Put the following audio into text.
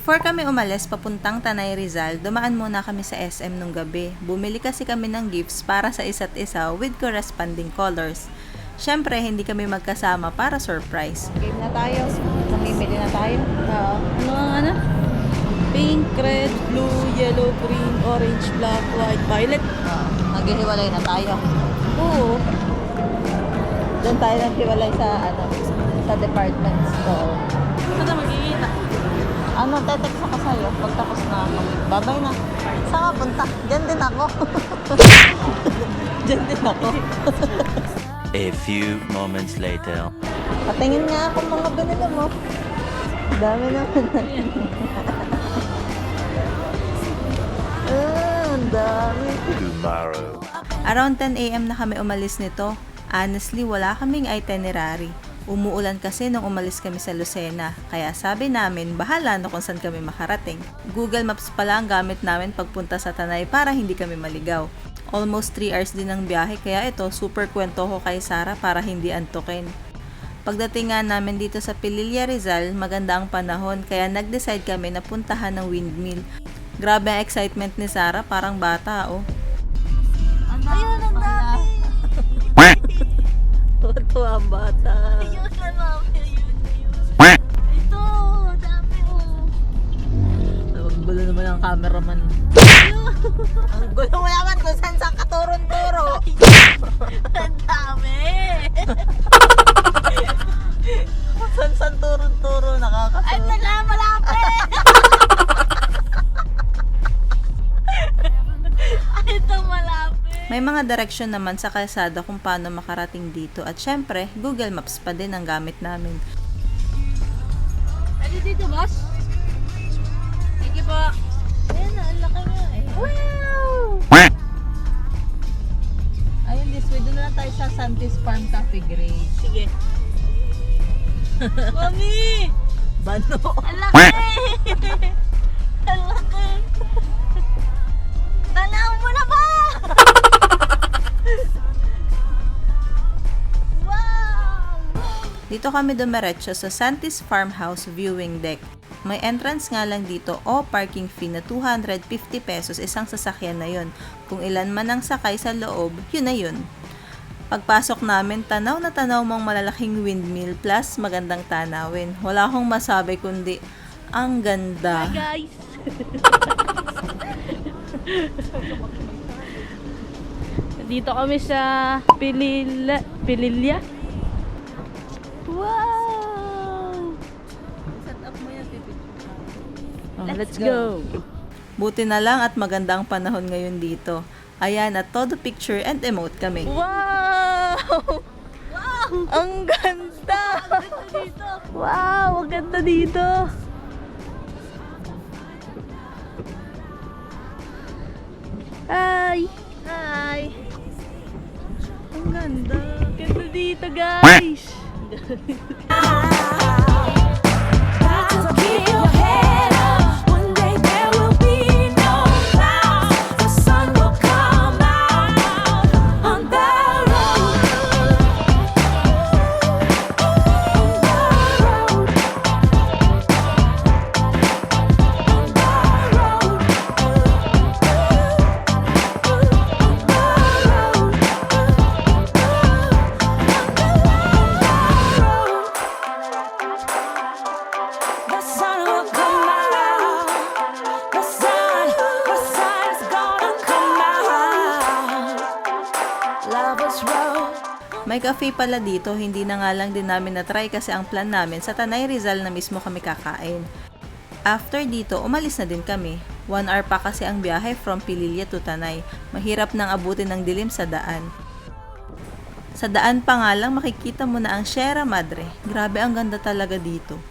Before kami umalis papuntang Tanay Rizal, dumaan muna kami sa SM nung gabi. Bumili kasi kami ng gifts para sa isa't isa with corresponding colors. Syempre, hindi kami magkasama para surprise. Game na tayo. Mamimili na tayo. Ano ang ano? Pink, red, blue, yellow, green, orange, black, white, violet. Naghihiwalay na tayo. Oo. Doon tayo naghiwalay sa department store. Saan na magkikita? Tetext ako sa'yo pagtapos na ako. Babay na. Saan ka punta? Diyan din ako. Diyan din ako. A few moments later. Patingin nga ako mga binili mo. Dami naman. Ang dami. Tomorrow. Around 10 AM na kami umalis nito. Honestly, wala kaming itinerary. Umuulan kasi nung umalis kami sa Lucena, kaya sabi namin bahala na kung saan kami makarating. Google Maps pala ang gamit namin pagpunta sa Tanay para hindi kami maligaw. Almost 3 hours din ang biyahe kaya ito super kwento ko kay Sarah para hindi antukin. Pagdating nga namin dito sa Pililla Rizal, maganda ang panahon kaya nag-decide kami na puntahan ng windmill. Grabe ang excitement ni Sarah, parang bata oh. Ayun, ang dami! Tuwa ang bata. Ayun, ang dami. Ito, dami oh. Ang gulo naman ang cameraman. Ang gulo mo naman kung saan ka turun-turo. Ang dami! Saan turun-turo, nakakatawa. Ay, malapit! Ito malapit. May mga direksyon naman sa kalsada kung paano makarating dito at syempre, Google Maps pa din ang gamit namin. Ano dito, boss? Thank you po. Ayan na, ang laki nga eh. Wow! Ayun, this way, doon na tayo sa Santis Farm Cafe Gray. Sige. Mami! Bano? Ang laki! Ang laki! Tanaw mo na ba? Wow! Dito kami dumiretso sa Santis Farmhouse Viewing Deck. May entrance nga lang dito o parking fee na 250 pesos isang sasakyan na yon. Kung ilan man ang sakay sa loob, yun na yun. Pagpasok namin, tanaw na tanaw mong malalaking windmill plus magandang tanawin. Wala akong masabi kundi ang ganda. Hi guys! Dito kami sa Pililla. Wow! Set up mo yan, Let's go! Buti na lang at magandang panahon ngayon dito. Ayan, at todo picture and emote kami. Wow! Wow! Ang ganda! Wow! Ang ganda dito! Hi! Hi! Ang ganda! Ganda dito, guys! May cafe pala dito, hindi na nga lang din namin na-try kasi ang plan namin sa Tanay Rizal na mismo kami kakain. After dito, umalis na din kami. 1 hour pa kasi ang biyahe from Pililla to Tanay. Mahirap nang abutin ng dilim sa daan. Sa daan pa nga lang makikita mo na ang Sierra Madre. Grabe ang ganda talaga dito.